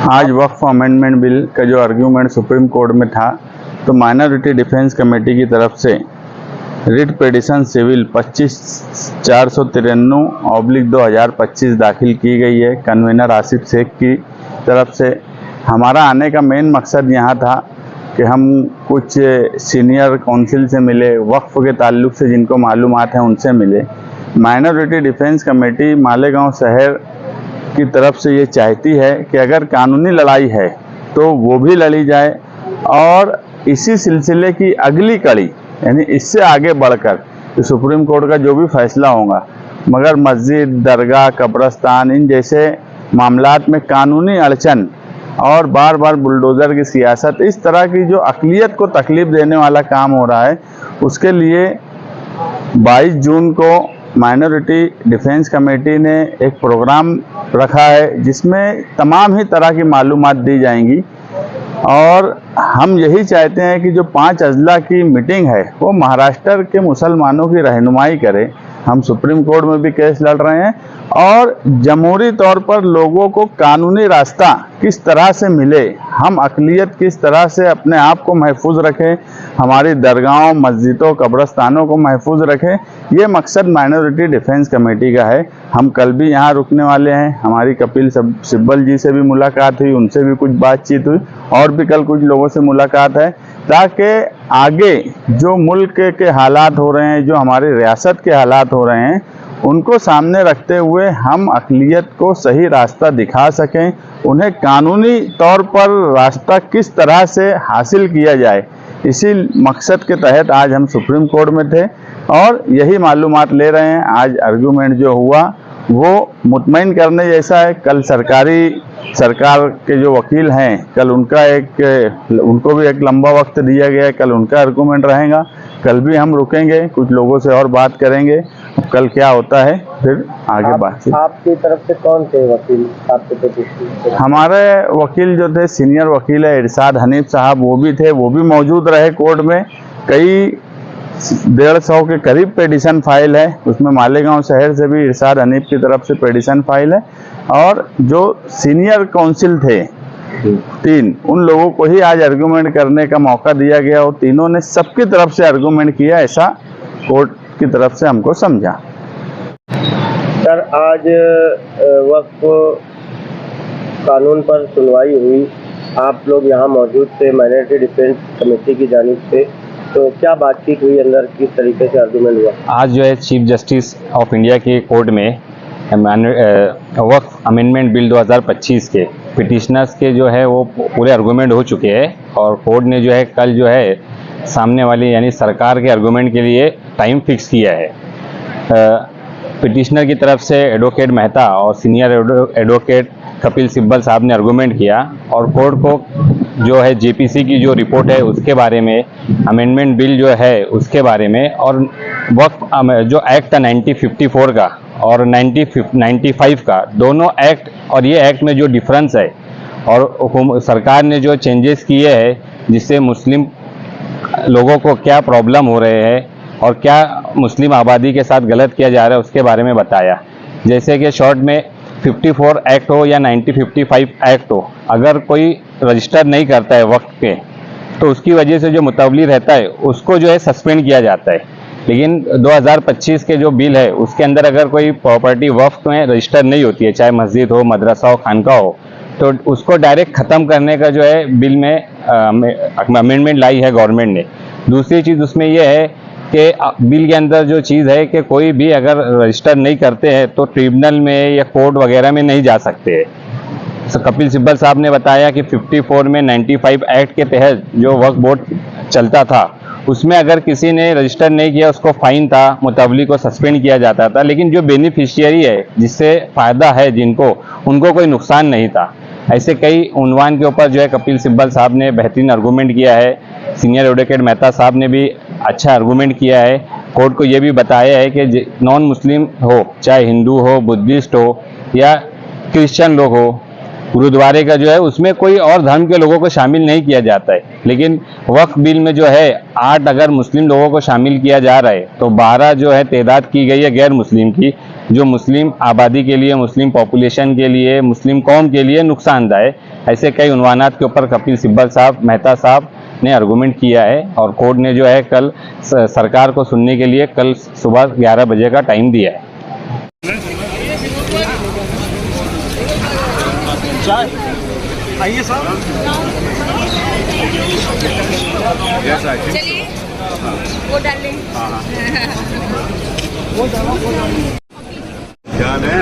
आज वक्फ amendment bill का जो आर्ग्यूमेंट सुप्रीम कोर्ट में था, तो माइनॉरिटी डिफेंस कमेटी की तरफ से रिट पिटीशन सिविल 25/493/2025 दाखिल की गई है कन्वीनर आसिफ शेख की तरफ से। हमारा आने का मेन मकसद यहाँ था कि हम कुछ सीनियर काउंसिल से मिले, वक्फ के ताल्लुक से जिनको मालूमात हैं उनसे मिले। माइनॉरिटी डिफेंस कमेटी मालेगांव शहर की तरफ से ये चाहती है कि अगर कानूनी लड़ाई है तो वो भी लड़ी जाए, और इसी सिलसिले की अगली कड़ी यानी इससे आगे बढ़कर तो सुप्रीम कोर्ट का जो भी फैसला होगा, मगर मस्जिद, दरगाह, कब्रस्तान इन जैसे मामलात में कानूनी अड़चन और बार बार बुलडोज़र की सियासत, इस तरह की जो अक़लियत को तकलीफ़ देने वाला काम हो रहा है, उसके लिए 22 जून को माइनॉरिटी डिफेंस कमेटी ने एक प्रोग्राम रखा है जिसमें तमाम ही तरह की मालूमात दी जाएंगी। और हम यही चाहते हैं कि जो 5 अजला की मीटिंग है वो महाराष्ट्र के मुसलमानों की रहनुमाई करे। हम सुप्रीम कोर्ट में भी केस लड़ रहे हैं और जमहूरी तौर पर लोगों को कानूनी रास्ता किस तरह से मिले, हम अक़लियत किस तरह से अपने आप को महफूज रखें, हमारी दरगाहों, मस्जिदों, कब्रस्तानों को महफूज रखें, ये मकसद माइनॉरिटी डिफेंस कमेटी का है। हम कल भी यहाँ रुकने वाले हैं। हमारी कपिल सिब्बल जी से भी मुलाकात हुई, उनसे भी कुछ बातचीत हुई, और भी कल कुछ लोगों से मुलाकात है, ताकि आगे जो मुल्क के हालात हो रहे हैं, जो हमारी रियासत के हालात हो रहे हैं, उनको सामने रखते हुए हम अक़लियत को सही रास्ता दिखा सकें, उन्हें कानूनी तौर पर रास्ता किस तरह से हासिल किया जाए। इसी मकसद के तहत आज हम सुप्रीम कोर्ट में थे और यही मालूमात ले रहे हैं। आज आर्गूमेंट जो हुआ वो मुतमईन करने जैसा है। कल सरकार के जो वकील हैं, कल उनको भी एक लंबा वक्त दिया गया है, कल उनका आर्गूमेंट रहेगा। कल भी हम रुकेंगे, कुछ लोगों से और बात करेंगे, कल क्या होता है फिर आगे बातचीत। आपकी तरफ से कौन थे वकील आपके प्रतिनिधि? हमारे वकील जो थे, सीनियर वकील है इरशाद हनीफ साहब, वो भी थे, वो भी मौजूद रहे कोर्ट में। कई 150 के करीब पिटीशन फाइल है, उसमें मालेगांव शहर से भी इरशाद हनीफ की तरफ से पिटीशन फाइल है, और जो सीनियर काउंसिल थे 3, उन लोगों को ही आज आर्गूमेंट करने का मौका दिया गया और तीनों ने सबकी तरफ से आर्गूमेंट किया, ऐसा कोर्ट की तरफ से हमको समझा। सर, आज वक्फ कानून पर सुनवाई हुई, आप लोग यहाँ मौजूद थे माइनॉरिटी डिफेंस कमेटी की जानिब से, तो क्या बातचीत हुई अंदर, किस तरीके से आर्गूमेंट हुआ? आज जो है चीफ जस्टिस ऑफ इंडिया के कोर्ट में वक्फ अमेंडमेंट बिल 2025 के पिटिशनर्स के जो है वो पूरे आर्गूमेंट हो चुके हैं, और कोर्ट ने जो है कल जो है सामने वाली यानी सरकार के आर्गूमेंट के लिए टाइम फिक्स किया है। पिटिशनर की तरफ से एडवोकेट मेहता और सीनियर एडवोकेट कपिल सिब्बल साहब ने आर्गूमेंट किया, और कोर्ट को जो है जेपीसी की जो रिपोर्ट है उसके बारे में, अमेंडमेंट बिल जो है उसके बारे में, और वक्फ जो एक्ट था 1954 का और 1995 का, दोनों एक्ट और ये एक्ट में जो डिफरेंस है, और सरकार ने जो चेंजेस किए हैं जिससे मुस्लिम लोगों को क्या प्रॉब्लम हो रहे हैं और क्या मुस्लिम आबादी के साथ गलत किया जा रहा है उसके बारे में बताया। जैसे कि शॉर्ट में 54 एक्ट हो या 1955 एक्ट हो, अगर कोई रजिस्टर नहीं करता है वक्त पे, तो उसकी वजह से जो मुतवली रहता है उसको जो है सस्पेंड किया जाता है। लेकिन 2025 के जो बिल है उसके अंदर अगर कोई प्रॉपर्टी वक्फ में रजिस्टर नहीं होती है, चाहे मस्जिद हो, मदरसा हो, खानका हो, तो उसको डायरेक्ट ख़त्म करने का जो है बिल में अमेंडमेंट लाई है गवर्नमेंट ने। दूसरी चीज़ उसमें यह है कि बिल के अंदर जो चीज़ है कि कोई भी अगर रजिस्टर नहीं करते हैं तो ट्रिब्यूनल में या कोर्ट वगैरह में नहीं जा सकते हैं। तो कपिल सिब्बल साहब ने बताया कि 54 में 95 एक्ट के तहत जो वक्फ बोर्ड चलता था उसमें अगर किसी ने रजिस्टर नहीं किया उसको फाइन था, मुतवली को सस्पेंड किया जाता था, लेकिन जो बेनिफिशियरी है जिससे फ़ायदा है जिनको, उनको कोई नुकसान नहीं था। ऐसे कई उन्वान के ऊपर जो है कपिल सिब्बल साहब ने बेहतरीन आर्गूमेंट किया है। सीनियर एडवोकेट मेहता साहब ने भी अच्छा आर्गूमेंट किया है। कोर्ट को ये भी बताया है कि नॉन मुस्लिम हो, चाहे हिंदू हो, बुद्धिस्ट हो या क्रिश्चियन लोग हो, गुरुद्वारे का जो है उसमें कोई और धर्म के लोगों को शामिल नहीं किया जाता है, लेकिन वक्फ बिल में जो है 8 अगर मुस्लिम लोगों को शामिल किया जा रहा है तो 12 जो है तादाद की गई है गैर मुस्लिम की, जो मुस्लिम आबादी के लिए, मुस्लिम पॉपुलेशन के लिए, मुस्लिम कौम के लिए नुकसानदायक है। ऐसे कई उन्वानात के ऊपर कपिल सिब्बल साहब, मेहता साहब ने आर्गूमेंट किया है और कोर्ट ने जो है कल सरकार को सुनने के लिए कल सुबह 11 बजे का टाइम दिया है। आइए साहब, चलिए वो डाल लें। क्या है